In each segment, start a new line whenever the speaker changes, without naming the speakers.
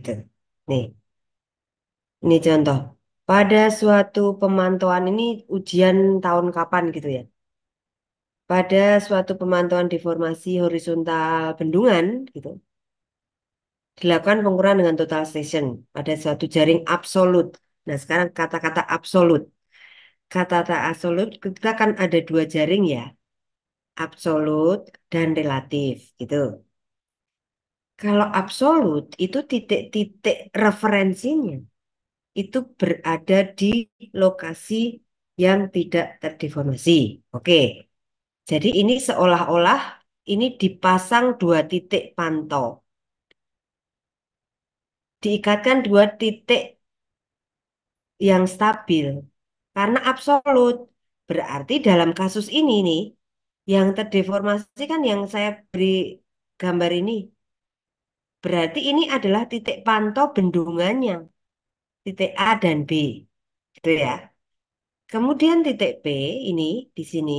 gitu. Nih, ini contoh. Pada suatu pemantauan ini ujian tahun kapan gitu ya. Pada suatu pemantauan deformasi horizontal bendungan gitu, dilakukan pengukuran dengan total station pada suatu jaring absolut. Nah, sekarang kata-kata absolut. Kata-kata absolut kita kan ada dua jaring ya, absolut dan relatif gitu. Kalau absolut itu titik-titik referensinya itu berada di lokasi yang tidak terdeformasi. Oke, jadi ini seolah-olah ini dipasang dua titik pantau, diikatkan dua titik yang stabil. Karena absolut berarti dalam kasus ini nih, yang terdeformasi kan yang saya beri gambar ini. Berarti ini adalah titik pantau bendungannya, titik A dan B, gitu ya. Kemudian titik P ini di sini,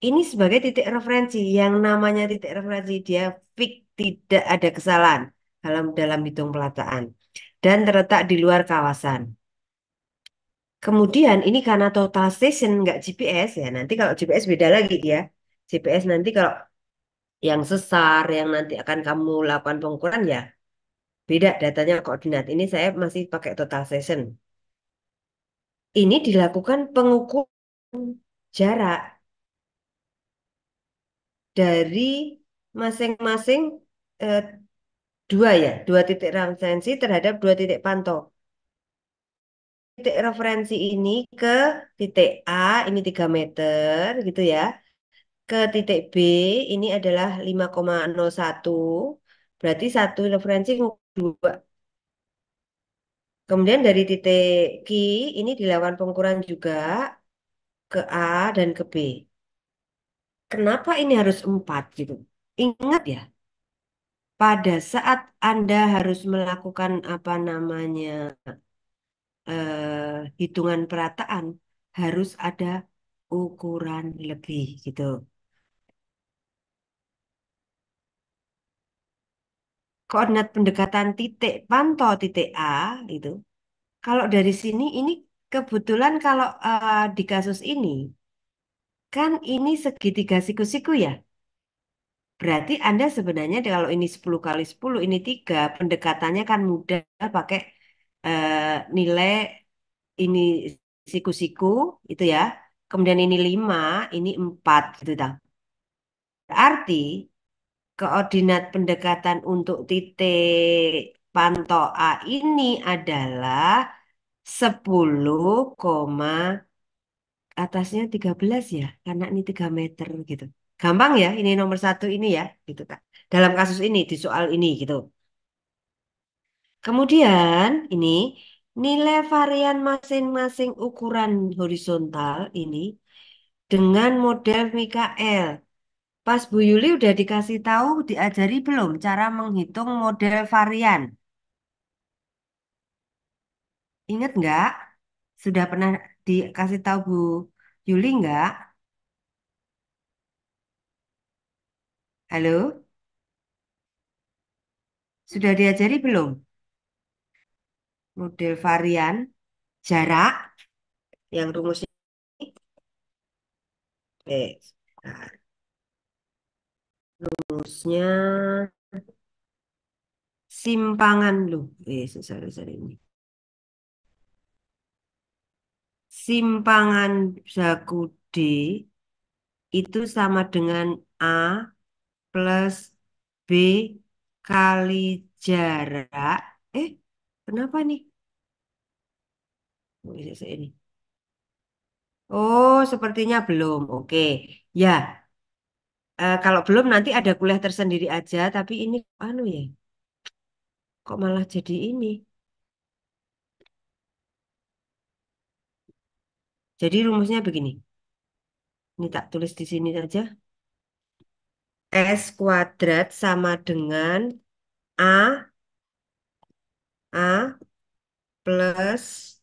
ini sebagai titik referensi. Yang namanya titik referensi dia fix, tidak ada kesalahan dalam hitung pelataan dan terletak di luar kawasan. Kemudian ini karena total station nggak GPS ya. Nanti kalau GPS beda lagi dia. GPS nanti kalau yang sesar yang nanti akan kamu lakukan pengukuran ya beda datanya koordinat. Ini saya masih pakai total station. Ini dilakukan pengukuran jarak dari masing-masing eh, dua ya, dua titik referensi terhadap dua titik pantau. Titik referensi ini ke titik A ini 3 meter gitu ya. Ke titik B ini adalah 5,01. Berarti satu referensi dua. Kemudian dari titik Q ini dilakukan pengukuran juga ke A dan ke B. Kenapa ini harus 4 gitu? Ingat ya, pada saat Anda harus melakukan apa namanya hitungan perataan, harus ada ukuran lebih gitu. Koordinat pendekatan titik pantau titik A itu. Kalau dari sini ini kebetulan kalau di kasus ini kan ini segitiga siku-siku ya. Berarti Anda sebenarnya kalau ini 10 kali 10 ini 3 pendekatannya kan mudah pakai eh, nilai ini siku-siku itu ya. Kemudian ini 5 ini 4 gitu tau. Berarti koordinat pendekatan untuk titik pantau A ini adalah 10, atasnya 13 ya, karena ini 3 meter gitu. Gampang ya, ini nomor satu ini ya, gitu Kak. Dalam kasus ini, di soal ini gitu. Kemudian ini nilai varian masing-masing ukuran horizontal ini dengan model Mikael. Pas Bu Yuli udah dikasih tahu, diajari belum cara menghitung model varian? Ingat nggak? Sudah pernah dikasih tahu Bu Yuli nggak? Halo? Sudah diajari belum? Model varian, jarak, yang rumusnya eh, nah, rumusnya simpangan loh. Sorry, sorry ini. Simpangan Zaku D itu sama dengan A plus B kali jarak. Eh, kenapa nih? Oh, ini. Oh, sepertinya belum. Oke. Ya, kalau belum nanti ada kuliah tersendiri aja. Tapi ini anu ya, kok malah jadi ini? Jadi rumusnya begini. Ini tak tulis di sini saja. S kuadrat sama dengan A, A plus,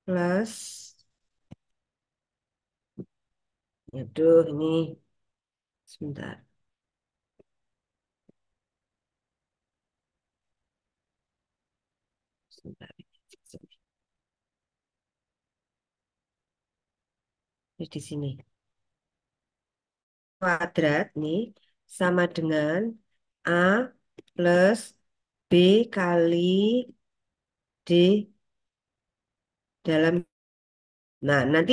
plus, aduh ini, sebentar. Sebentar. Terus di sini. Kuadrat nih sama dengan A plus B kali D dalam. Nah, nanti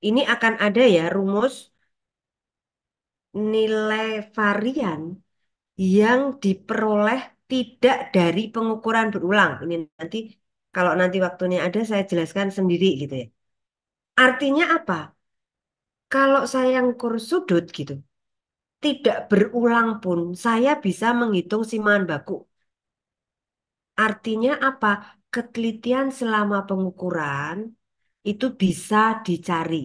ini akan ada ya rumus nilai varian yang diperoleh tidak dari pengukuran berulang. Ini nanti kalau nanti waktunya ada saya jelaskan sendiri gitu ya. Artinya apa? Kalau saya ngukur sudut gitu, tidak berulang pun saya bisa menghitung simaan baku. Artinya apa? Ketelitian selama pengukuran itu bisa dicari.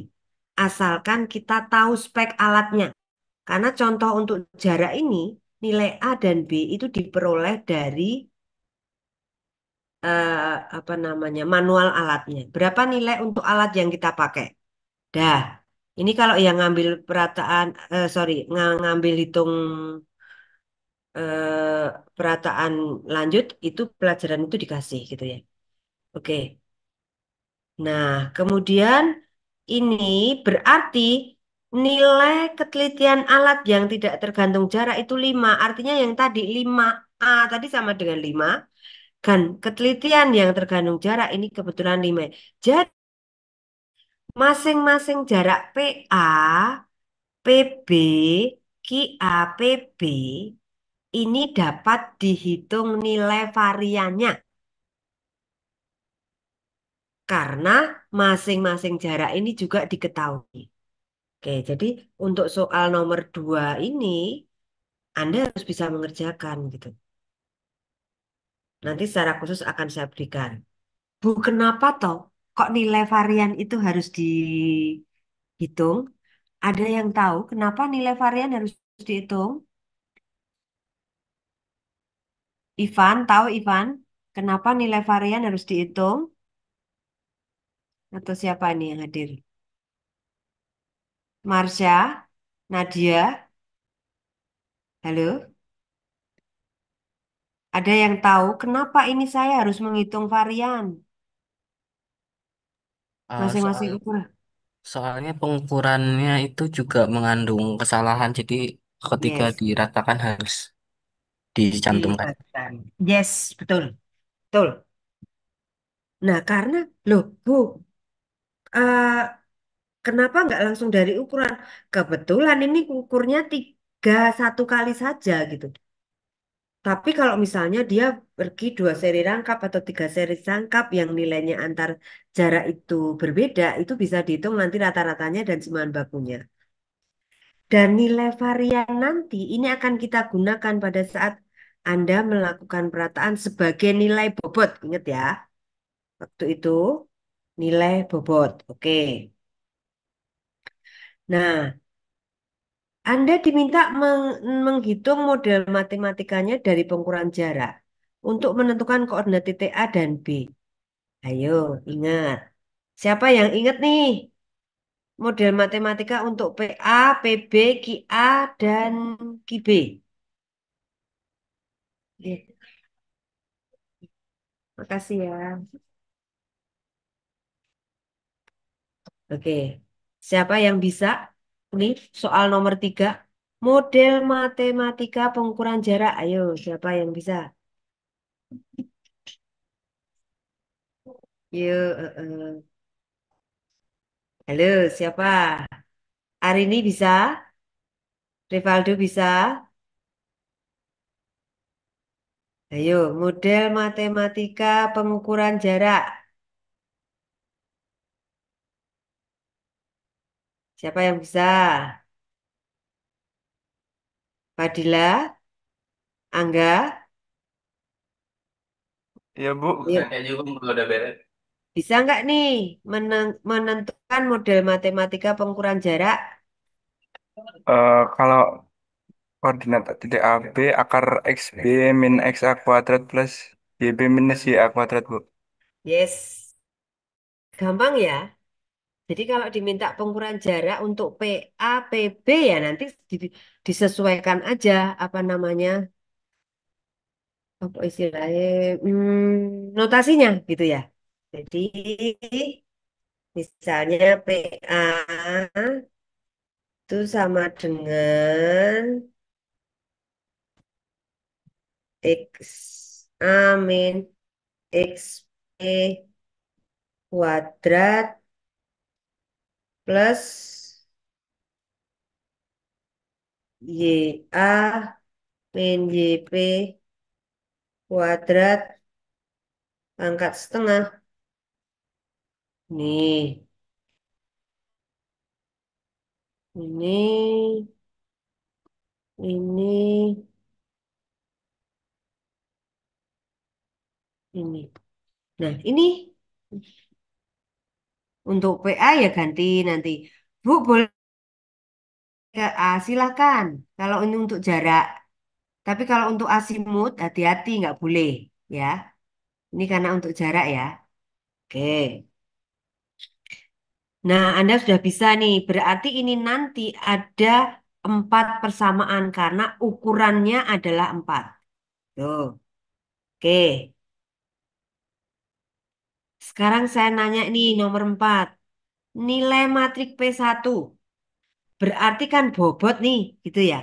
Asalkan kita tahu spek alatnya. Karena contoh untuk jarak ini, nilai A dan B itu diperoleh dari eh, apa namanya manual alatnya. Berapa nilai untuk alat yang kita pakai? Dah, ini kalau yang ngambil perataan, sorry, ngambil hitung perataan lanjut, itu pelajaran itu dikasih gitu ya. Oke, nah kemudian ini berarti nilai ketelitian alat yang tidak tergantung jarak itu 5. Artinya yang tadi 5A tadi sama dengan 5. Kan ketelitian yang tergantung jarak ini kebetulan 5. Jadi masing-masing jarak PA, PB, QA, PB ini dapat dihitung nilai variannya karena masing-masing jarak ini juga diketahui. Oke, jadi untuk soal nomor 2 ini Anda harus bisa mengerjakan gitu. Nanti secara khusus akan saya berikan. Bu, kenapa toh kok nilai varian itu harus dihitung? Ada yang tahu kenapa nilai varian harus dihitung? Ivan, tahu Ivan? Kenapa nilai varian harus dihitung? Atau siapa ini yang hadir? Marsha, Nadia, halo? Ada yang tahu kenapa ini saya harus menghitung varian
Eh,
masing-masing
soal
ukuran?
soalnya pengukurannya itu juga mengandung kesalahan, jadi ketika
Yes,
diratakan harus dicantumkan.
dicatat. Yes, betul, betul. Nah, karena loh, Bu, eh, kenapa nggak langsung dari ukuran? Kebetulan ini ukurnya 3 1 kali saja gitu. Tapi kalau misalnya dia pergi 2 seri rangkap atau 3 seri rangkap yang nilainya antar jarak itu berbeda, itu bisa dihitung nanti rata-ratanya dan simaan bakunya. Dan nilai varian nanti ini akan kita gunakan pada saat Anda melakukan perataan sebagai nilai bobot. Ingat ya, waktu itu nilai bobot. Oke. Nah, Anda diminta menghitung model matematikanya dari pengukuran jarak untuk menentukan koordinat titik A dan B. Ayo, ingat. Siapa yang ingat nih model matematika untuk PA, PB, QA, dan QB? Oke, makasih ya. Oke, siapa yang bisa? Ini soal nomor 3. Model matematika pengukuran jarak. Ayo, siapa yang bisa? Yuk, halo, siapa? Arini bisa? Rivaldo bisa? Ayo, model matematika pengukuran jarak. Siapa yang bisa? Fadila? Angga?
Iya Bu,
Ayo,
saya juga kalau udah beres.
bisa nggak nih menentukan model matematika pengukuran jarak?
Kalau koordinat titik A B akar X B min X A kuadrat plus Y B minus Y A kuadrat Bu.
Yes, gampang ya. Jadi kalau diminta pengukuran jarak untuk PA, PB ya nanti disesuaikan aja apa namanya apa istilahnya, notasinya gitu ya. Jadi misalnya PA itu sama dengan X A min X B kuadrat plus Y A min Y P kuadrat pangkat setengah. Nih, ini, ini, ini. Nah, ini untuk PA ya ganti nanti. Bu, boleh ke A, silakan. Kalau ini untuk jarak. Tapi kalau untuk asimut, hati-hati nggak boleh. Ya, ini karena untuk jarak ya. Oke. Nah, Anda sudah bisa nih. Berarti ini nanti ada 4 persamaan karena ukurannya adalah 4. Tuh. Oke. Sekarang saya nanya nih nomor 4. Nilai matrik P1. Berarti kan bobot nih, gitu ya.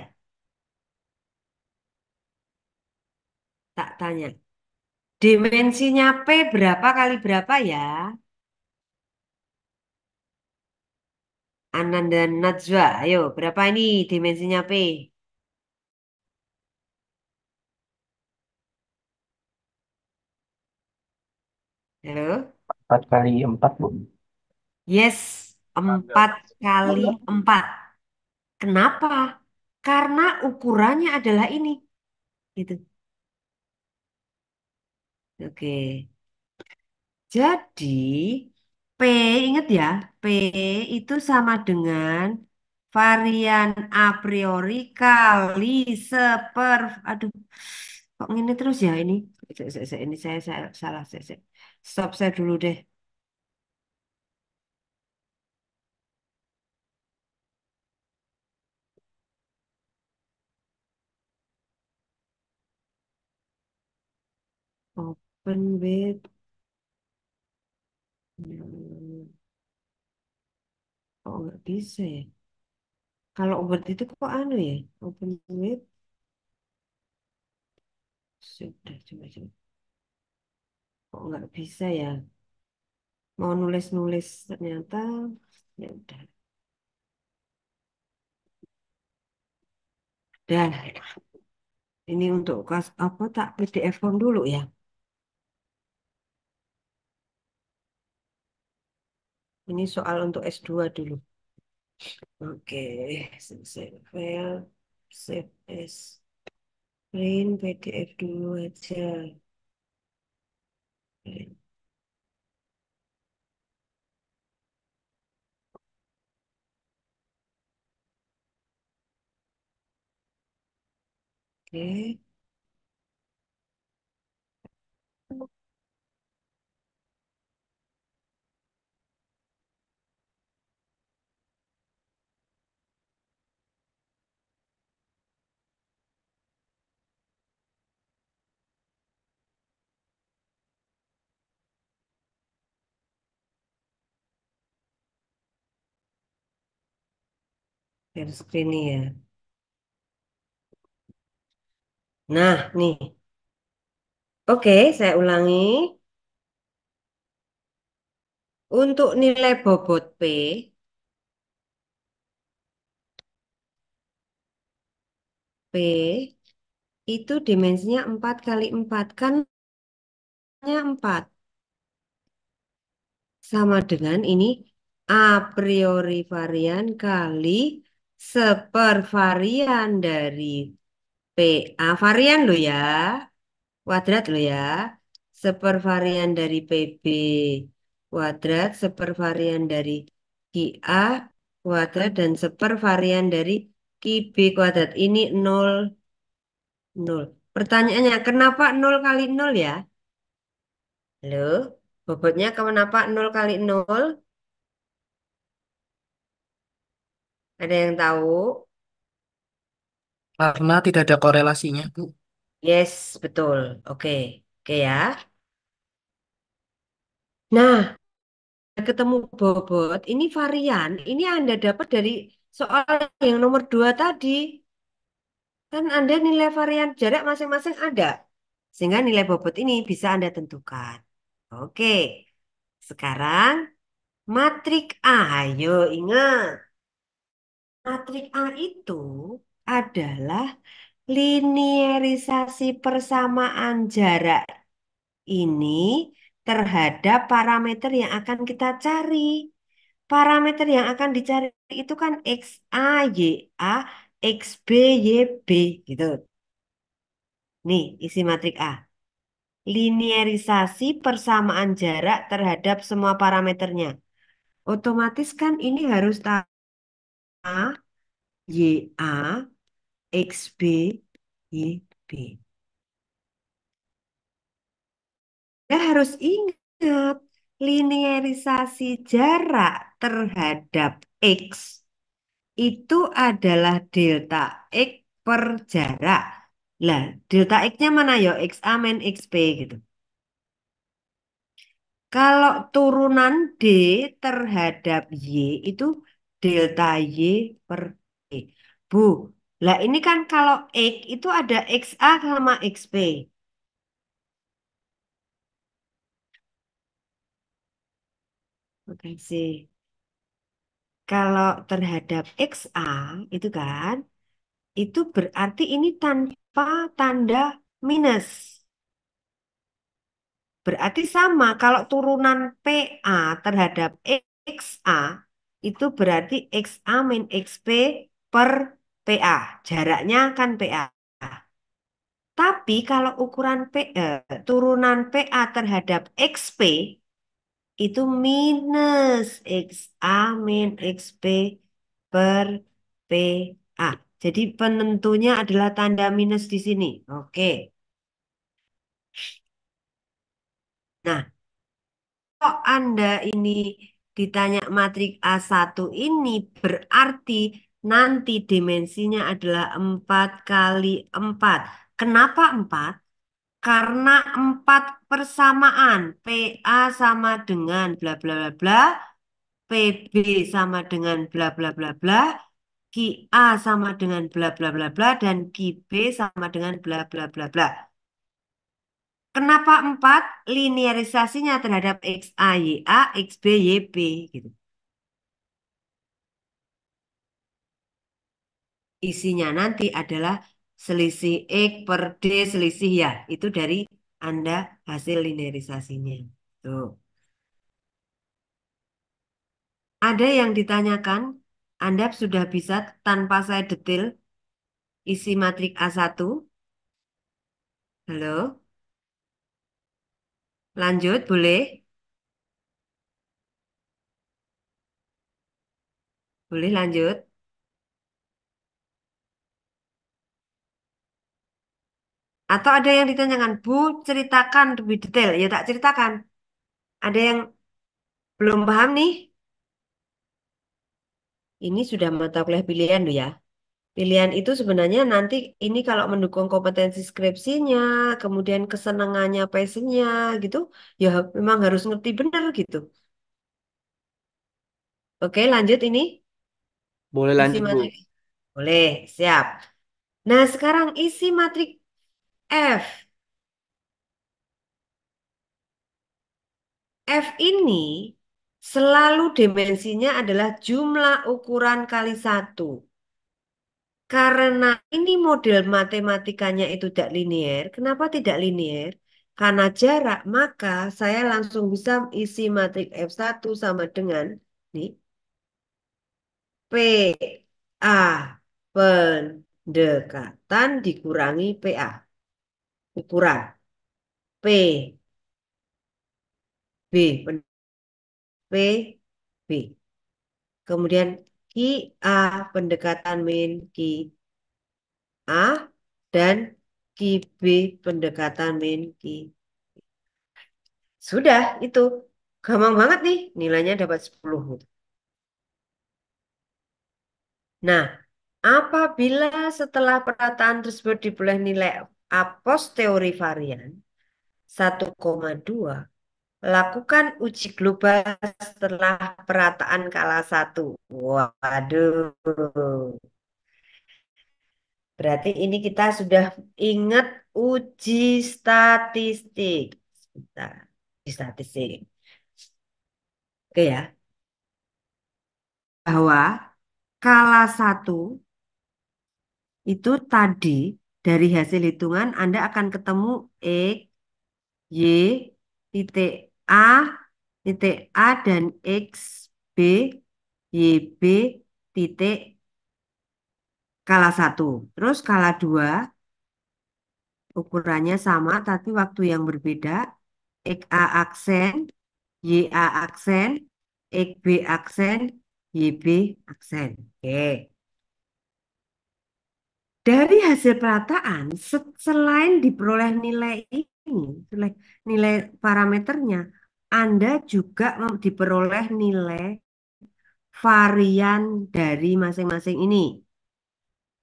Tak tanya. Dimensinya P berapa kali berapa ya? Ananda dan Najwa. Ayo, berapa ini dimensinya P? Halo?
4 kali 4, Bu.
Yes, 4 kali 4. Kenapa? Karena ukurannya adalah ini. Gitu. Oke. Jadi, P, ingat ya, P itu sama dengan varian a priori kali seper, aduh, kok gini terus ya ini? Ini saya salah, saya. Stop saya dulu deh. Open with, oh nggak bisa ya. Kalau Word itu kok anu ya, open with, sudah coba. Kok nggak bisa ya? Mau nulis-nulis ternyata, ya udah. Dan ini untuk kelas apa tak PDF form dulu ya. Ini soal untuk S2 dulu. Oke, save file, save as, print PDF dulu aja. Oke, share screen nih ya. Nah, nih. Oke, saya ulangi. Untuk nilai bobot P itu dimensinya 4 kali 4 kan 4 sama dengan ini a priori varian kali sepervarian dari PA varian lo ya, kuadrat lo ya, sepervarian dari PB kuadrat, sepervarian dari QA kuadrat, dan sepervarian dari QB kuadrat. Ini nol nol. Pertanyaannya, kenapa 0 kali 0 ya? Halo, bobotnya kenapa 0 kali 0? Ada yang tahu?
Karena tidak ada korelasinya, Bu.
Yes, betul. Oke. Oke ya. Nah, ketemu bobot, ini varian, ini Anda dapat dari soal yang nomor 2 tadi. Kan Anda nilai varian jarak masing-masing ada. Sehingga nilai bobot ini bisa Anda tentukan. Oke, sekarang matrik A. Ayo ingat, matrik A itu adalah linearisasi persamaan jarak ini terhadap parameter yang akan kita cari. Parameter yang akan dicari itu kan XA, YA, XB, YB gitu. Nih, isi matrik A. Linearisasi persamaan jarak terhadap semua parameternya. Otomatis kan ini harus tahu A, YA, XB, YB. Ya harus ingat, linearisasi jarak terhadap X itu adalah delta X per jarak. Lah, delta X-nya mana ya? XA min XP gitu. Kalau turunan D terhadap Y itu delta Y per D. Bu, lah ini kan kalau X itu ada XA sama XP. Oke sih. Kalau terhadap XA itu kan, itu berarti ini tanpa tanda minus. Berarti sama kalau turunan PA terhadap XA itu berarti XA min XP per PA. Jaraknya kan PA. Tapi kalau ukuran turunan PA terhadap XP itu minus XA min XP per PA. Jadi penentunya adalah tanda minus di sini. Oke. Nah, kalau Anda ini ditanya matrik A1 ini berarti nanti dimensinya adalah 4 kali 4. Kenapa 4? Karena 4 persamaan. PA sama dengan bla bla bla bla. PB sama dengan bla bla bla bla. QA sama dengan bla bla bla bla. Dan QB sama dengan bla bla bla bla. Kenapa 4? Linearisasinya terhadap XA, YA, XB, YB gitu. Isinya nanti adalah selisih X per D selisih ya. Itu dari Anda hasil linearisasinya. Tuh. Ada yang ditanyakan, Anda sudah bisa tanpa saya detail isi matrik A1. Halo, lanjut boleh? Boleh lanjut? Atau ada yang ditanyakan, Bu, ceritakan lebih detail. Ya tak ceritakan. Ada yang belum paham nih? Ini sudah mata kuliah pilihan loh ya. Pilihan itu sebenarnya nanti ini kalau mendukung kompetensi skripsinya, kemudian kesenangannya, passionnya gitu, ya memang harus ngerti benar gitu. Oke, lanjut ini
Boleh
isi
lanjut, Bu.
matrik. Boleh, siap. Nah, sekarang isi matrik F. F ini selalu dimensinya adalah jumlah ukuran kali satu. Karena ini model matematikanya itu tidak linear. Kenapa tidak linear? Karena jarak, maka saya langsung bisa isi matrik F1 sama dengan nih, PA pendekatan dikurangi PA. Ukuran P, B, P, B. Kemudian QA pendekatan min QA dan QB pendekatan min Q. Sudah, itu. Gampang banget nih, nilainya dapat 10. Nah, apabila setelah perataan tersebut diperoleh nilai apos teori varian 1,2. Lakukan uji global setelah perataan skala 1. Waduh. Berarti ini kita sudah ingat uji statistik. Sebentar. Uji statistik. Oke ya. Bahwa skala 1 itu tadi dari hasil hitungan Anda akan ketemu X, Y, titik A, titik A dan X, B, Y, B, titik skala 1. Terus skala 2 ukurannya sama tapi waktu yang berbeda. X A aksen, Y A aksen, X B aksen, Y B aksen. Oke. Dari hasil perataan, selain diperoleh nilai ini, nilai parameternya, Anda juga diperoleh nilai varian dari masing-masing ini.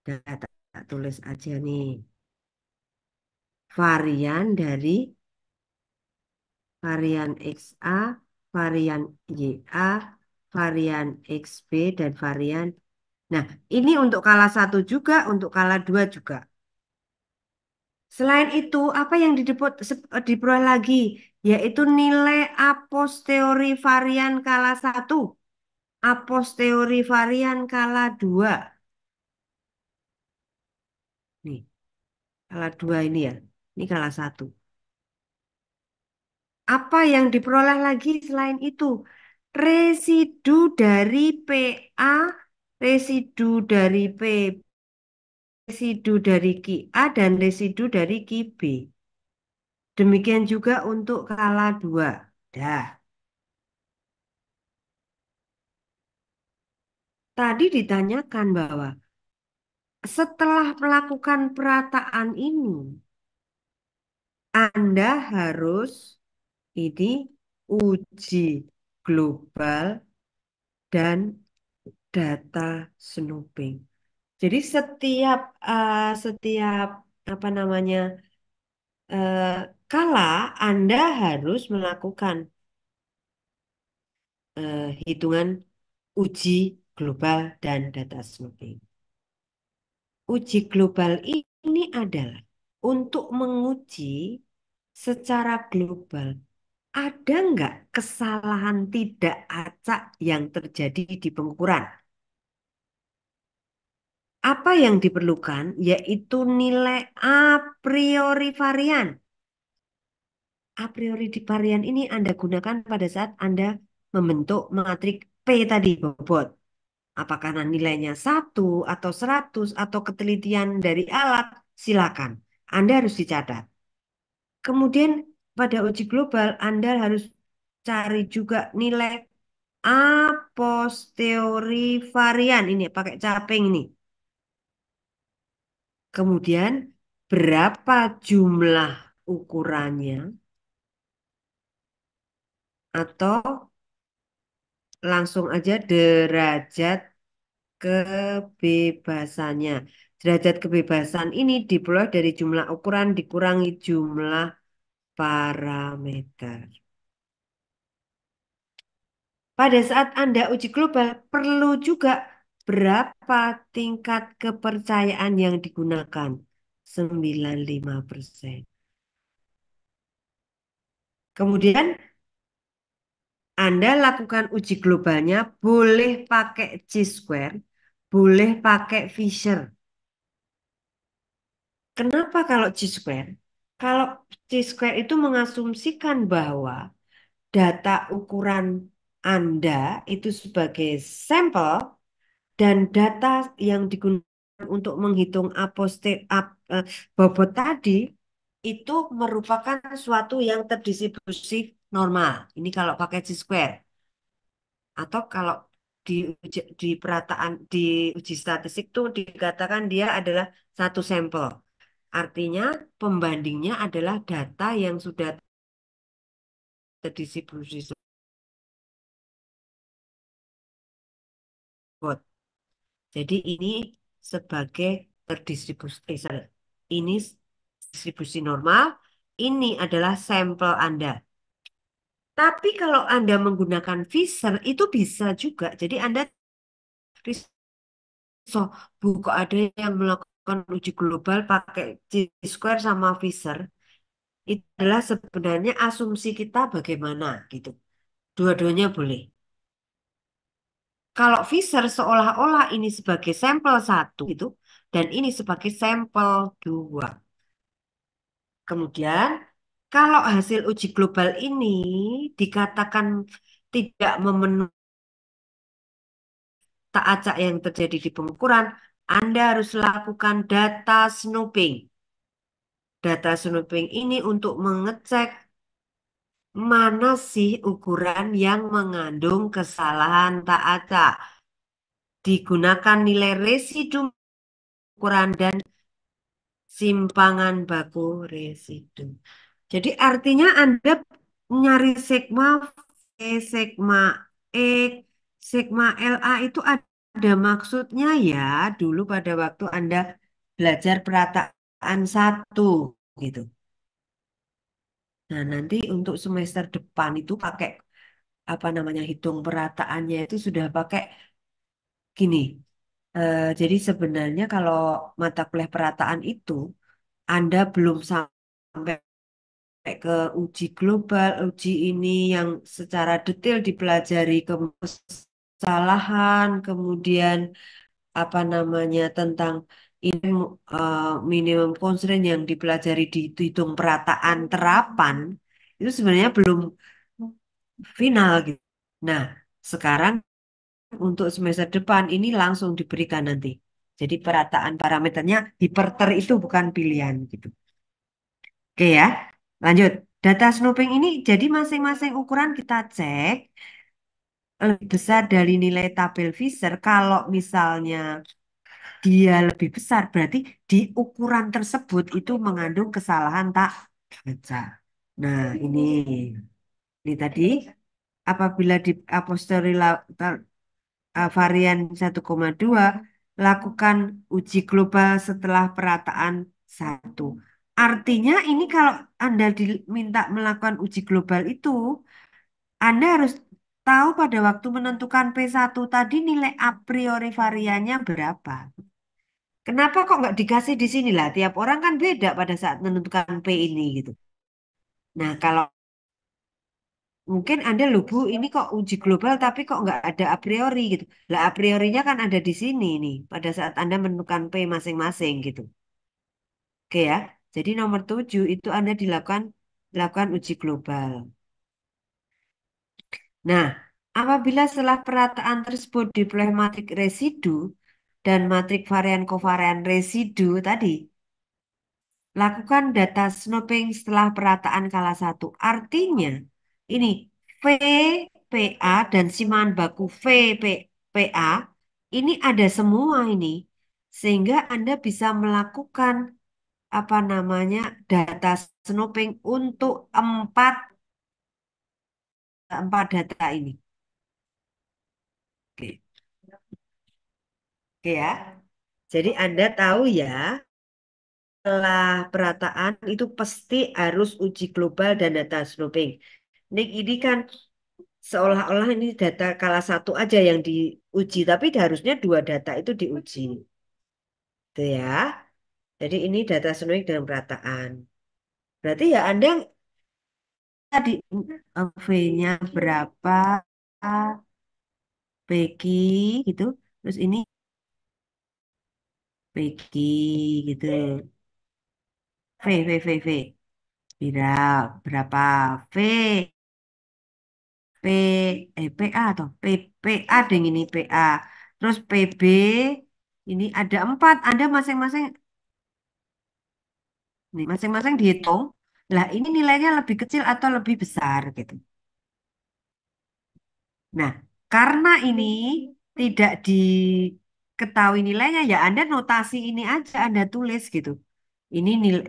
Nah, tak tulis aja nih. Varian dari varian XA, varian YA, varian XB, dan varian. Nah, ini untuk kala 1 juga, untuk kala 2 juga. Selain itu, apa yang diperoleh lagi? Yaitu nilai a posteriori varian kala 1, a posteriori varian kala 2. Nih, kala 2 ini ya. Ini kala 1. Apa yang diperoleh lagi selain itu? Residu dari PA, residu dari P, residu dari QA, dan residu dari QB. Demikian juga untuk kala 2. Dah. Tadi ditanyakan bahwa setelah melakukan perataan ini, Anda harus ini uji global dan data snooping. Jadi setiap apa namanya eh, kala Anda harus melakukan hitungan uji global dan data snooping. Uji global ini adalah untuk menguji secara global ada nggak kesalahan tidak acak yang terjadi di pengukuran. Apa yang diperlukan yaitu nilai a priori varian. A priori di varian ini Anda gunakan pada saat Anda membentuk matrik P tadi bobot. Apakah nilainya 1 atau 100 atau ketelitian dari alat, silakan. Anda harus dicatat. Kemudian pada uji global Anda harus cari juga nilai a posteriori varian ini pakai caping ini. Kemudian berapa jumlah ukurannya atau langsung aja derajat kebebasannya. Derajat kebebasan ini diperoleh dari jumlah ukuran dikurangi jumlah parameter. Pada saat Anda uji global, perlu juga berapa tingkat kepercayaan yang digunakan? 95%. Kemudian Anda lakukan uji globalnya boleh pakai chi-square, boleh pakai Fisher. Kenapa kalau chi-square? Kalau chi-square itu mengasumsikan bahwa data ukuran Anda itu sebagai sampel dan data yang digunakan untuk menghitung bobot tadi itu merupakan suatu yang terdistribusi normal. Ini kalau pakai chi-square. Atau kalau di perataan di uji statistik itu dikatakan dia adalah satu sampel. Artinya pembandingnya adalah data yang sudah terdistribusi slot. Jadi ini sebagai terdistribusi, ini distribusi normal, ini adalah sampel Anda. Tapi kalau Anda menggunakan Fisher itu bisa juga. Jadi Anda so, buku ada yang melakukan uji global pakai Chi-square sama Fisher. Itu adalah sebenarnya asumsi kita bagaimana gitu. Dua-duanya boleh. Kalau Fisher seolah-olah ini sebagai sampel satu gitu, dan ini sebagai sampel dua. Kemudian, kalau hasil uji global ini dikatakan tidak memenuhi tak acak yang terjadi di pengukuran, Anda harus lakukan data snooping. Data snooping ini untuk mengecek mana sih ukuran yang mengandung kesalahan tak acak. Digunakan nilai residu ukuran dan simpangan baku residu. Jadi artinya Anda nyari sigma V, sigma E, sigma LA itu ada maksudnya ya dulu pada waktu Anda belajar perataan satu gitu. Nah, nanti untuk semester depan itu pakai apa namanya hitung perataannya itu sudah pakai gini. Jadi sebenarnya kalau mata kuliah perataan itu Anda belum sampai ke uji global, uji ini yang secara detail dipelajari kesalahan, kemudian apa namanya tentang ini minimum constraint yang dipelajari di hitung perataan terapan itu sebenarnya belum final gitu. Nah, sekarang untuk semester depan ini langsung diberikan nanti. Jadi perataan parameternya hiperter itu bukan pilihan gitu. Oke ya, lanjut. Data snooping ini jadi masing-masing ukuran kita cek lebih besar dari nilai tabel Fisher. Kalau misalnya dia lebih besar, berarti di ukuran tersebut itu mengandung kesalahan tak baca. Nah, ini tadi apabila di a posteriori varian 1,2 lakukan uji global setelah perataan satu. Artinya ini kalau Anda diminta melakukan uji global itu, Anda harus tahu pada waktu menentukan P1 tadi nilai a priori variannya berapa. Kenapa kok nggak dikasih di sini lah? Tiap orang kan beda pada saat menentukan P ini gitu. Nah, kalau mungkin Anda loh Bu, ini kok uji global tapi kok nggak ada a priori gitu. Lah a priorinya kan ada di sini nih pada saat Anda menentukan P masing-masing gitu. Oke ya. Jadi nomor 7 itu Anda lakukan uji global. Nah, apabila setelah perataan tersebut diperoleh matrik residu dan matrik varian kovarian residu tadi, lakukan data snooping setelah perataan kala satu. Artinya, ini VPA dan simaan baku VPA ini ada semua ini. Sehingga Anda bisa melakukan apa namanya data snooping untuk empat data ini. Oke, oke ya. Jadi Anda tahu ya, setelah perataan itu pasti harus uji global dan data snooping. Ini kan seolah-olah ini data kala satu aja yang diuji, tapi harusnya dua data itu diuji. Itu ya. Jadi ini data snooping dan perataan. Berarti ya Anda tadi V-nya berapa, PQ gitu. Terus ini PQ gitu. V. Berapa V, P, PA atau PA dengan ini PA. Terus PB ini ada 4. Anda masing-masing nih masing-masing dihitung. Lah ini nilainya lebih kecil atau lebih besar gitu. Nah, karena ini tidak diketahui nilainya ya Anda notasi ini aja Anda tulis gitu. Ini nilai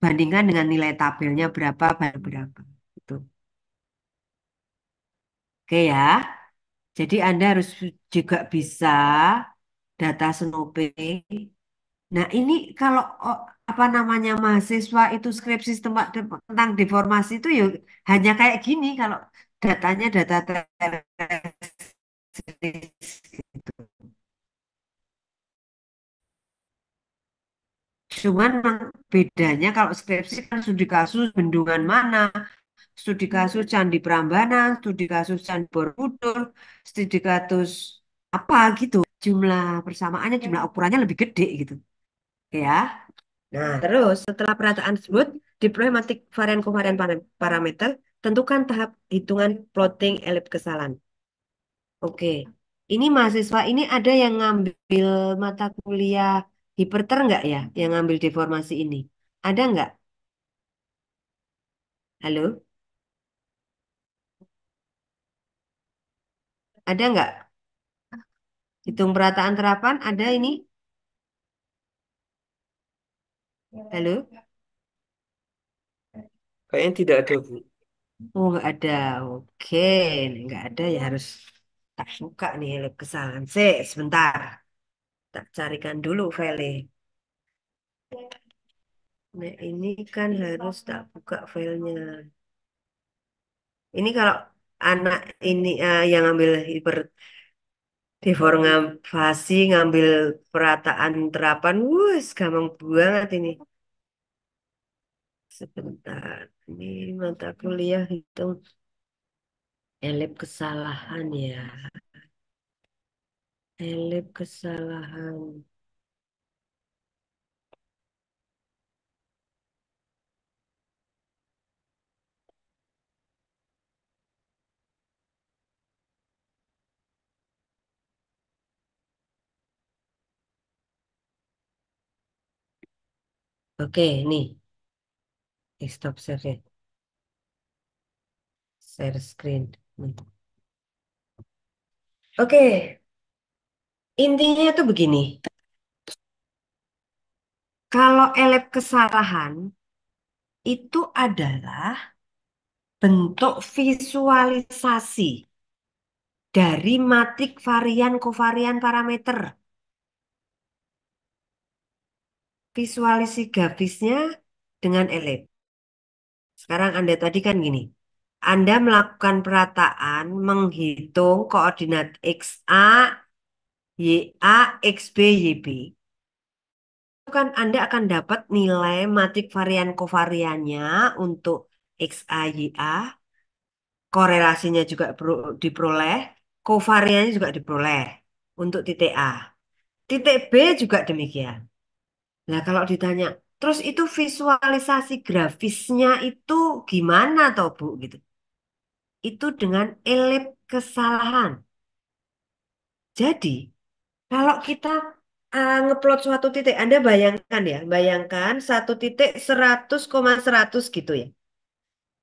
bandingkan dengan nilai tabelnya berapa berapa gitu. Oke ya. Jadi Anda harus juga bisa data snooping. Nah ini kalau apa namanya mahasiswa itu skripsi tentang deformasi itu ya hanya kayak gini kalau datanya data tesis. Cuman bedanya kalau skripsi kan studi kasus bendungan mana, studi kasus Candi Prambanan, studi kasus Candi Borobudur, studi kasus apa gitu. Jumlah persamaannya, jumlah ukurannya lebih gede gitu. Ya. Nah, terus setelah perataan tersebut, diplematik varian kovarian parameter, tentukan tahap hitungan plotting elip kesalahan. Oke. Ini mahasiswa ini ada yang ngambil mata kuliah hiperter nggak ya? Yang ngambil deformasi ini. Ada nggak? Halo? Ada nggak? Hitung perataan terapan ada ini? Halo?
Kayaknya tidak ada, Bu.
Oh, nggak ada. Oke, ini nggak ada ya harus tak buka nih lab kesalahan. Sebentar. Tak carikan dulu file. Nah, ini kan harus tak buka filenya. Ini kalau anak ini yang ngambil hiperdeformasi, ngambil perataan terapan, wus, gampang banget ini. Sebentar. Ini mata kuliah hitung elip kesalahan ya. Elip kesalahan. Oke, nih. Stop share ya. Share screen. Nih. Oke, intinya itu begini. Kalau elip kesalahan itu adalah bentuk visualisasi dari matrik varian kovarian parameter. Visualisasi grafisnya dengan elip. Sekarang Anda tadi kan gini. Anda melakukan perataan menghitung koordinat XA, YA, XB, YB. Itu kan Anda akan dapat nilai matrik varian kovariannya untuk XA, YA. Korelasinya juga diperoleh. Kovariannya juga diperoleh untuk titik A. Titik B juga demikian. Nah, kalau ditanya, terus itu visualisasi grafisnya itu gimana toh, Bu? Gitu. Itu dengan elip kesalahan. Jadi, kalau kita ngeplot suatu titik, Anda bayangkan ya, bayangkan satu titik 100,100 gitu ya.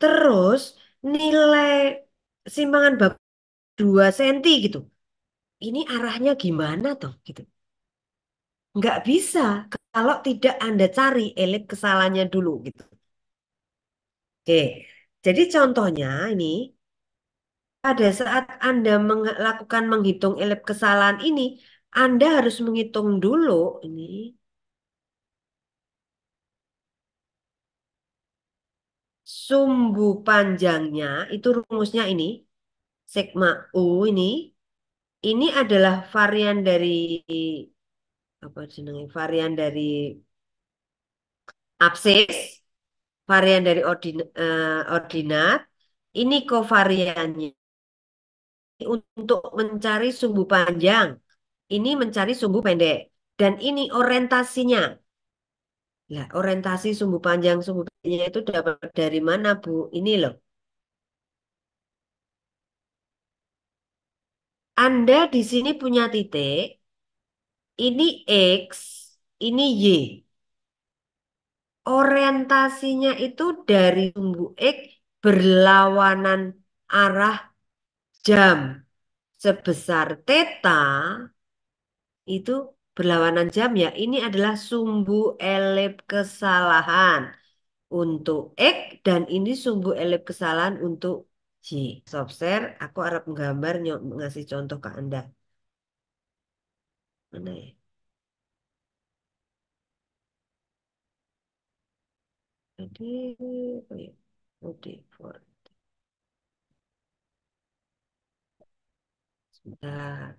Terus nilai simpangan bab 2 senti gitu. Ini arahnya gimana toh gitu. Nggak bisa kalau tidak Anda cari elip kesalahannya dulu gitu. Oke, jadi contohnya ini pada saat Anda melakukan menghitung elip kesalahan ini, Anda harus menghitung dulu ini sumbu panjangnya itu rumusnya ini sigma U ini adalah varian dari apa jenenge varian dari absis, varian dari ordinat. Ini kovariannya untuk mencari sumbu panjang. Ini mencari sumbu pendek. Dan ini orientasinya. Lah, orientasi sumbu panjang sumbu pendeknya itu dapat dari mana, Bu? Ini loh. Anda di sini punya titik. Ini X, ini Y. Orientasinya itu dari sumbu X berlawanan arah jam sebesar theta itu berlawanan jam ya. Ini adalah sumbu elip kesalahan untuk X dan ini sumbu elip kesalahan untuk Y. Stop share, aku harap menggambar ngasih contoh ke Anda. Mana ya? Jadi, apa ya? Mode for sebentar.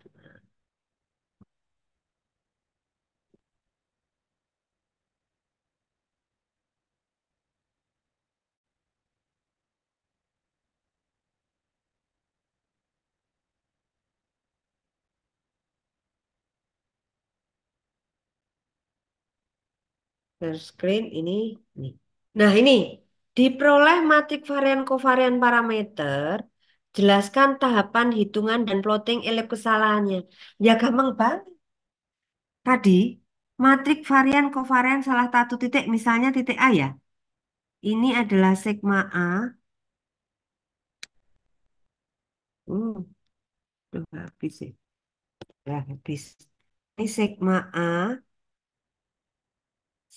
Share screen ini. Nah, ini diperoleh matrik varian kovarian parameter. Jelaskan tahapan hitungan dan plotting elip kesalahannya. Ya gampang banget. Tadi matrik varian kovarian salah satu titik, misalnya titik A ya. Ini adalah sigma A. Hmm, udah habis ya. Udah habis. Ini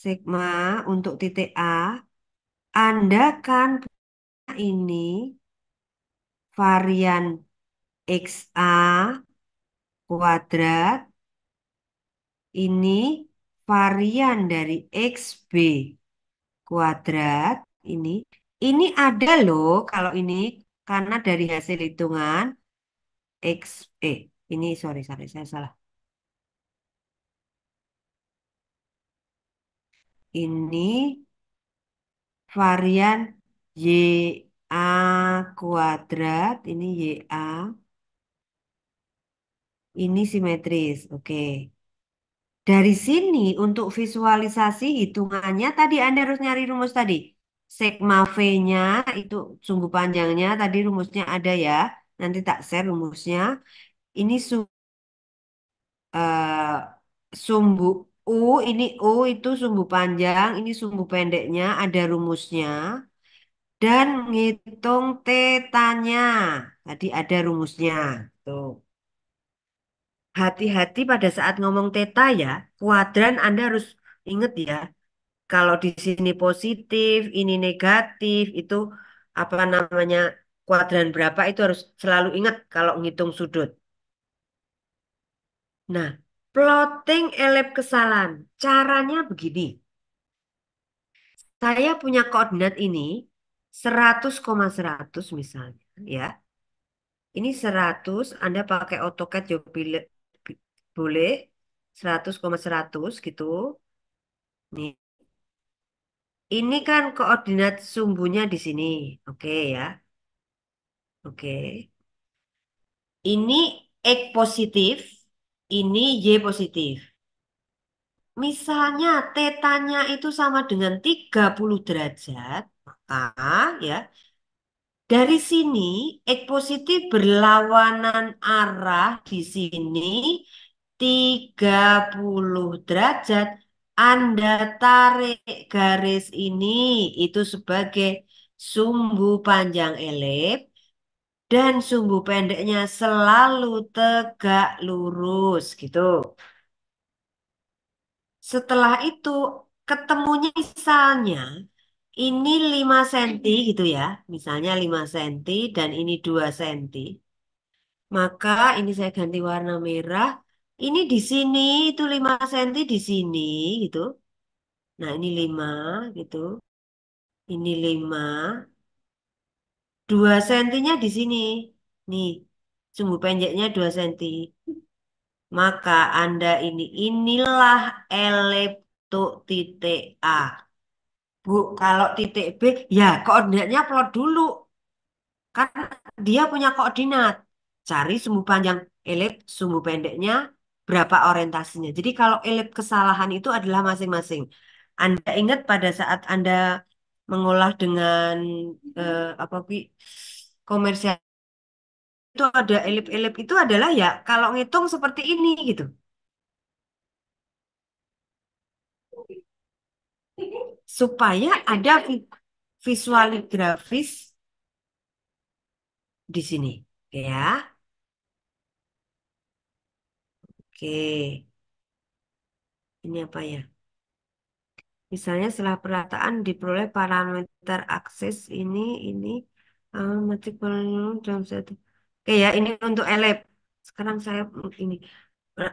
sigma untuk titik A. Anda kan ini varian XA kuadrat, ini varian dari XB kuadrat, ini. Ini ada loh kalau ini, karena dari hasil hitungan ini sorry, saya salah. Ini varian YA kuadrat, ini YA, ini simetris. Oke. Dari sini untuk visualisasi hitungannya tadi Anda harus nyari rumus tadi. Sigma V-nya itu sumbu panjangnya tadi rumusnya ada ya. Nanti tak share rumusnya. Ini eh, sumbu U, ini U itu sumbu panjang, ini sumbu pendeknya ada rumusnya. Dan ngitung tetanya. Tadi ada rumusnya. Tuh. Hati-hati pada saat ngomong teta ya. Kuadran Anda harus ingat ya. Kalau di sini positif, ini negatif, itu apa namanya kuadran berapa itu harus selalu ingat kalau ngitung sudut. Nah, plotting elip kesalahan. Caranya begini. Saya punya koordinat ini 100,100 misalnya ya. Ini 100, Anda pakai AutoCAD juga boleh 100,100 gitu. Nih, ini kan koordinat sumbunya di sini. Oke ya. Oke. Ini X positif, ini Y positif. Misalnya tetanya itu sama dengan 30 derajat, maka ya dari sini X positif berlawanan arah di sini 30 derajat. Anda tarik garis ini itu sebagai sumbu panjang elip dan sumbu pendeknya selalu tegak lurus gitu. Setelah itu ketemunya misalnya ini 5 senti gitu ya. Misalnya 5 senti dan ini 2 senti. Maka ini saya ganti warna merah. Ini di sini itu 5 senti di sini gitu. Nah, ini 5 gitu. Ini 5. 2 sentinya di sini. Nih, sumbu pendeknya 2 senti. Maka Anda inilah eliptuk titik A. Bu, kalau titik B, ya koordinatnya plot dulu. Kan dia punya koordinat. Cari sumbu panjang elip, sumbu pendeknya, berapa orientasinya. Jadi kalau elip kesalahan itu adalah masing-masing. Anda ingat pada saat Anda mengolah dengan apa Pi, komersial itu ada elip-elip itu adalah ya kalau ngitung seperti ini gitu. Supaya ada visual grafis di sini. Ya, oke. Ini apa ya? Misalnya setelah perataan diperoleh parameter akses ini matik dalam satu. Oke ya, ini untuk elep. Sekarang saya ini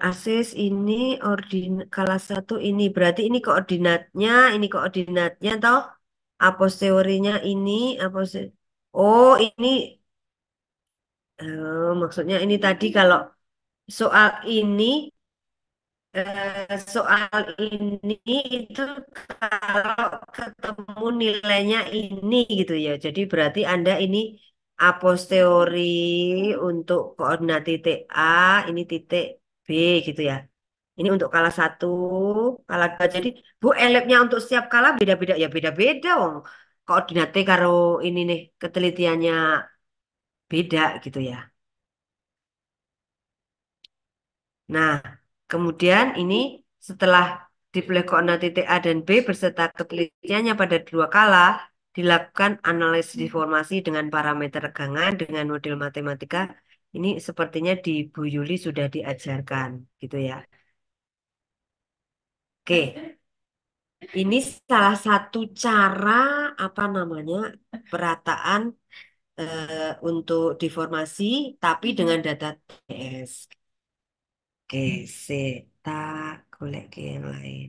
akses ini ordin kelas satu ini berarti ini koordinatnya toh. A posteriorinya ini, oh ini maksudnya ini tadi kalau soal ini soal ini itu kalau ketemu nilainya ini gitu ya. Jadi berarti Anda ini a posteriori untuk koordinat titik A, ini titik B gitu ya. Ini untuk kala satu, kala dua. Jadi Bu elipnya untuk setiap kala beda-beda ya beda-beda wong. Koordinatnya karo ini nih ketelitiannya beda gitu ya. Nah, kemudian ini setelah dipilih koordinat titik A dan B beserta ketelitiannya pada dua kala, dilakukan analisis deformasi dengan parameter regangan dengan model matematika. Ini sepertinya di Bu Yuli sudah diajarkan, gitu ya. Oke, ini salah satu cara apa namanya perataan untuk deformasi, tapi dengan data TS. Oke, kita golek ke yang lain.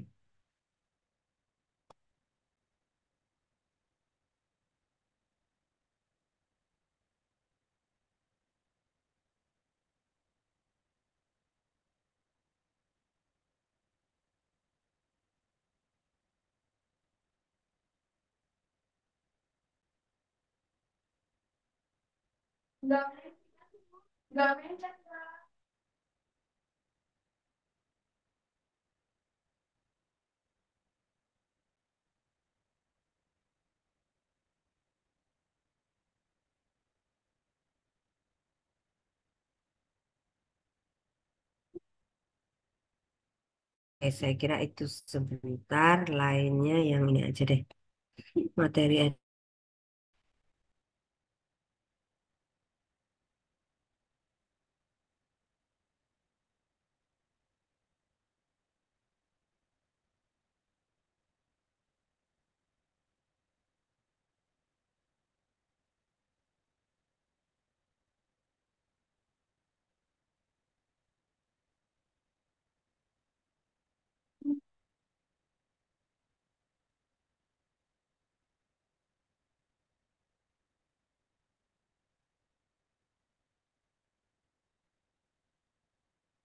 Saya kira itu sebentar, lainnya yang ini aja deh. Materi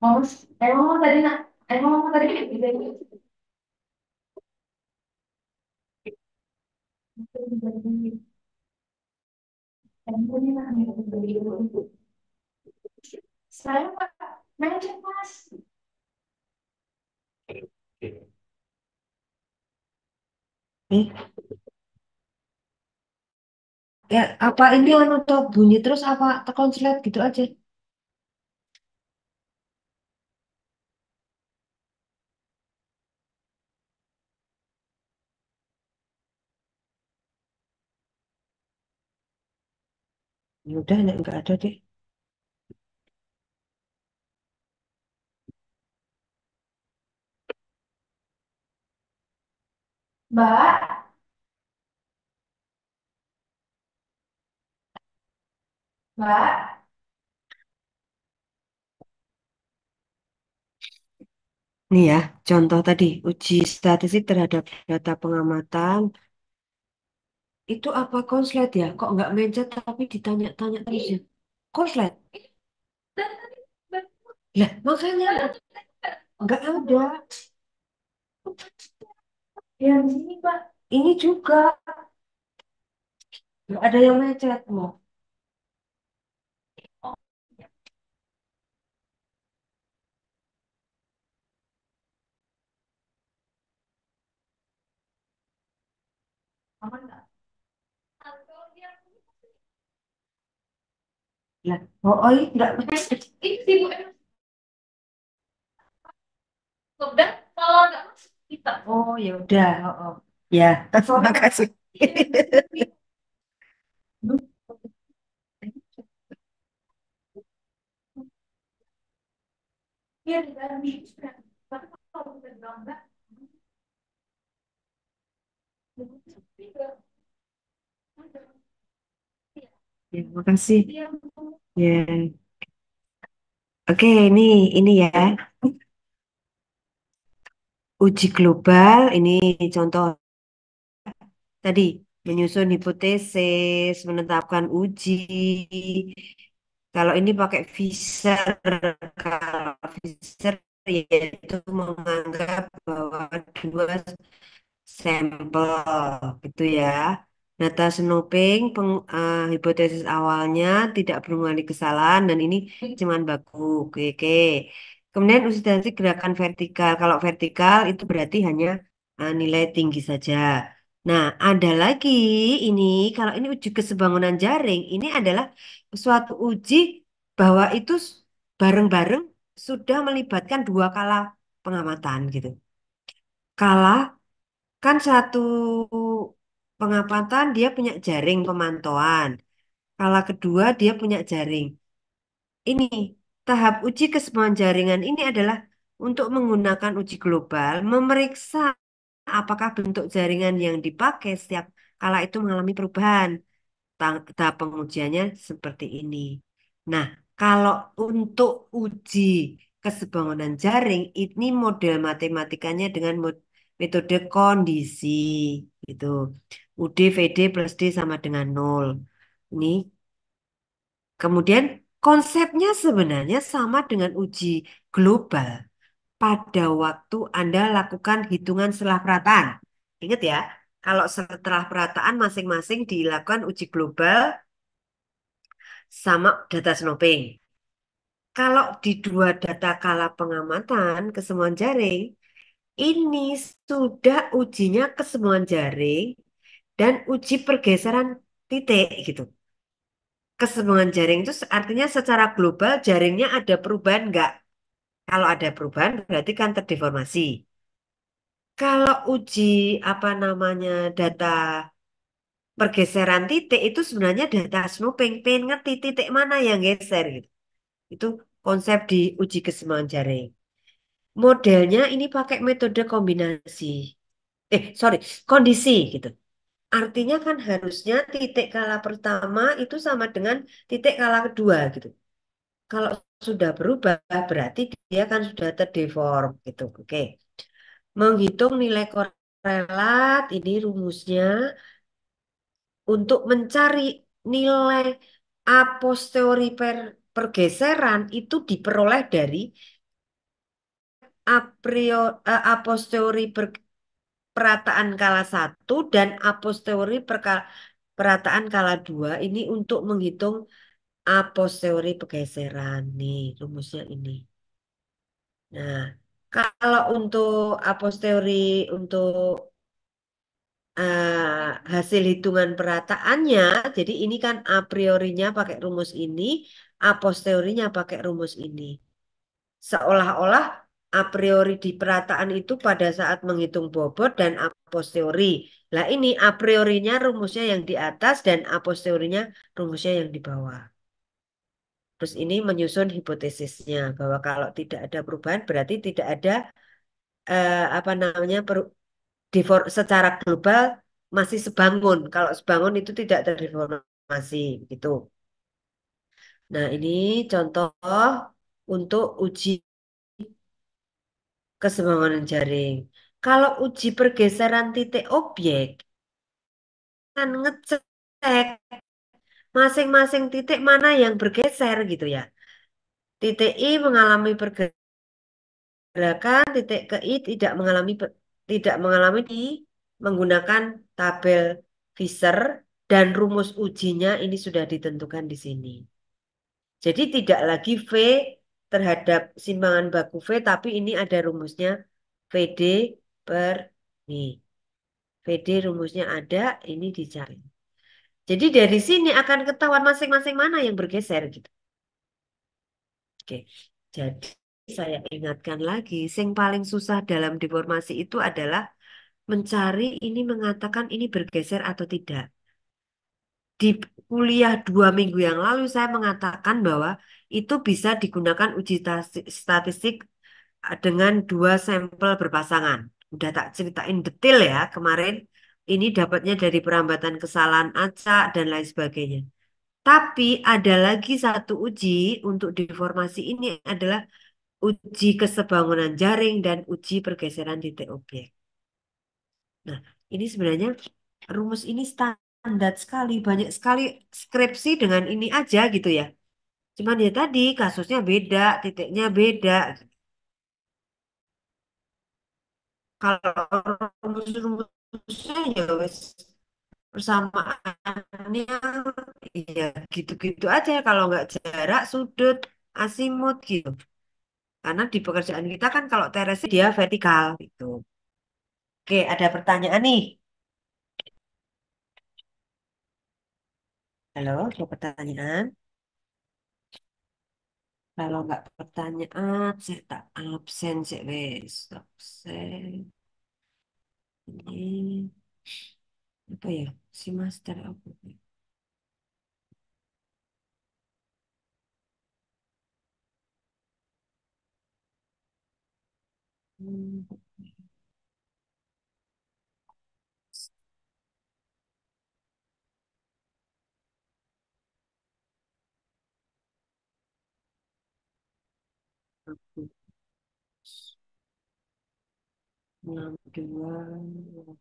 Mau, emang mau tadi nak, emang mau tadi saya main chat mas.
eh, ya apa ini anu tuh bunyi terus apa terkonslet gitu aja. Ya udah enggak ada deh.
Mbak, mbak,
Nih ya, contoh tadi uji statistik terhadap data pengamatan itu apa konslet ya? Kok nggak mencet tapi ditanya-tanya terus ya? Konslet. Lah, makanya nggak ada.
yang di sini mbak.
Ini juga nggak ada yang mencet loh.
Oh, aman nggak?
Lah, oh iya nggak mencet.
Ini sih bu, udah kalau nggak masuk kita.
Oh ya udah, oh, oh. Ya, terima kasih.
Iya di dalam itu sudah. Tapi kalau udah bilang enggak,
Ya, terima kasih.
iya.
Ya, oke ini ya uji global. Ini contoh tadi. menyusun hipotesis, menetapkan uji. Kalau ini pakai Fisher, kalau Fisher yaitu menganggap bahwa dua sampel gitu ya. Data Snoping, hipotesis awalnya tidak bermengalami kesalahan dan ini cuman baku. Oke, oke. Kemudian uji statistik gerakan vertikal. Kalau vertikal itu berarti hanya nilai tinggi saja. Nah, ada lagi ini, kalau ini uji kesebangunan jaring, ini adalah suatu uji bahwa itu bareng-bareng sudah melibatkan dua kala pengamatan gitu. Kala kan satu pengamatan dia punya jaring pemantauan. Kala kedua dia punya jaring. Ini tahap uji keseimbangan jaringan ini adalah untuk menggunakan uji global, memeriksa apakah bentuk jaringan yang dipakai setiap kala itu mengalami perubahan. Tahap pengujiannya seperti ini. Nah, kalau untuk uji kesebangunan jaring, ini model matematikanya dengan metode kondisi, gitu. UD, VD plus D sama dengan nol. Ini kemudian konsepnya sebenarnya sama dengan uji global pada waktu Anda lakukan hitungan setelah perataan. Ingat ya, kalau setelah perataan masing-masing dilakukan uji global sama data snoping. Kalau di dua data kala pengamatan kesemuan jaring, ini sudah ujinya kesemuan jaring dan uji pergeseran titik gitu. Kesemuan jaring itu artinya secara global jaringnya ada perubahan enggak? Kalau ada perubahan berarti kan terdeformasi. Kalau uji apa namanya data pergeseran titik itu sebenarnya data snooping, pengen ngerti titik mana yang geser gitu. Itu konsep di uji keseimbangan jaring. Modelnya ini pakai metode kombinasi. Sorry, kondisi gitu. Artinya kan harusnya titik kala pertama itu sama dengan titik kala kedua gitu. Kalau sudah berubah berarti dia kan sudah terdeform gitu. Oke. Menghitung nilai korelat ini rumusnya untuk mencari nilai a posteriori pergeseran itu diperoleh dari a posteriori perataan kala satu dan a posteriori perataan kala dua ini untuk menghitung a posteriori pergeseran. Nih, rumusnya ini. Nah, kalau untuk a posteriori untuk hasil hitungan perataannya, jadi ini kan a priorinya pakai rumus ini, a posteriorinya pakai rumus ini. Seolah-olah a priori di perataan itu pada saat menghitung bobot dan a posteriori. Lah ini a priorinya rumusnya yang di atas dan a posteriorinya rumusnya yang di bawah. Terus ini menyusun hipotesisnya bahwa kalau tidak ada perubahan berarti tidak ada apa namanya secara global masih sebangun. Kalau sebangun itu tidak terdeformasi gitu. Nah, ini contoh untuk uji kesebangunan jaring. Kalau uji pergeseran titik objek, kan ngecek masing-masing titik mana yang bergeser gitu ya. Titik I mengalami pergerakan, titik ke I tidak mengalami di menggunakan tabel Fisher dan rumus ujinya ini sudah ditentukan di sini. Jadi tidak lagi V terhadap simpangan baku V, tapi ini ada rumusnya VD per nih. VD rumusnya ada, ini dicari. Jadi dari sini akan ketahuan masing-masing mana yang bergeser gitu. Oke. Jadi saya ingatkan lagi, yang paling susah dalam deformasi itu adalah mencari ini mengatakan ini bergeser atau tidak. Di kuliah 2 minggu yang lalu saya mengatakan bahwa itu bisa digunakan uji statistik dengan dua sampel berpasangan. Udah tak ceritain detail ya kemarin. Ini dapatnya dari perambatan kesalahan acak dan lain sebagainya. Tapi ada lagi satu uji untuk deformasi ini adalah uji kesebangunan jaring dan uji pergeseran titik objek. Nah, ini sebenarnya rumus ini standar sekali, banyak sekali skripsi dengan ini aja gitu ya. Cuman ya tadi kasusnya beda, titiknya beda. Kalau rumus-rumusnya ya wes persamaannya ya gitu-gitu aja. Kalau nggak jarak, sudut, asimut gitu. Karena di pekerjaan kita kan kalau teres dia vertikal gitu. Oke, ada pertanyaan nih. Halo, ada pertanyaan? Kalau nggak pertanyaan, saya tak absen sih wes. Absen. Ini apa ya? Si master apa? Hmm, aku 62,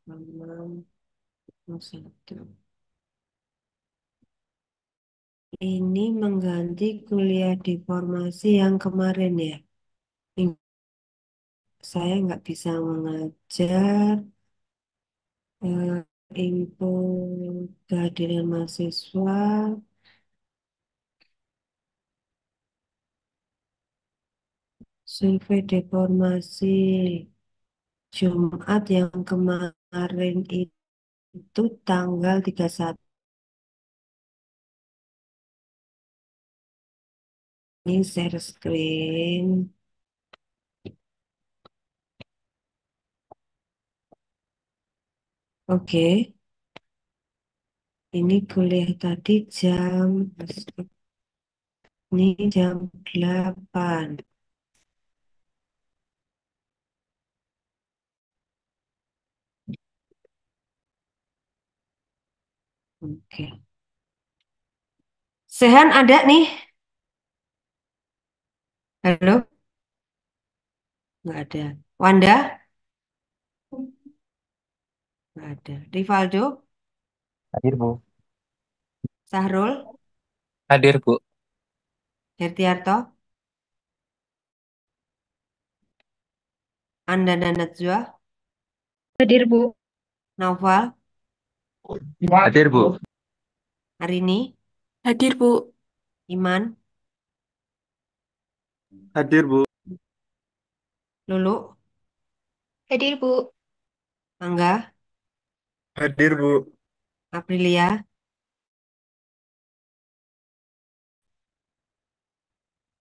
86, 1. Ini mengganti kuliah di formasi yang kemarin ya. Ini saya nggak bisa mengajar. Info kehadiran mahasiswa, survei deformasi Jumat yang kemarin itu tanggal 31 ini share screen. Oke, ini kuliah tadi ini jam 8. Oke. Sehan ada nih? Halo? Nggak ada. Wanda? Nggak ada. Rivaldo?
Hadir, Bu.
Sahrul?
Hadir, Bu.
Hertiarto? Anda dan Najwa?
Hadir, Bu.
Naufal?
Hadir, Bu.
Arini?
Hadir, Bu.
Iman?
Hadir, Bu.
Lulu?
Hadir, Bu.
Angga?
Hadir, Bu.
Aprilia?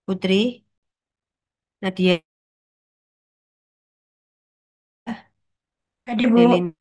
Putri? Nadia?
Hadir, Bu.
Delin?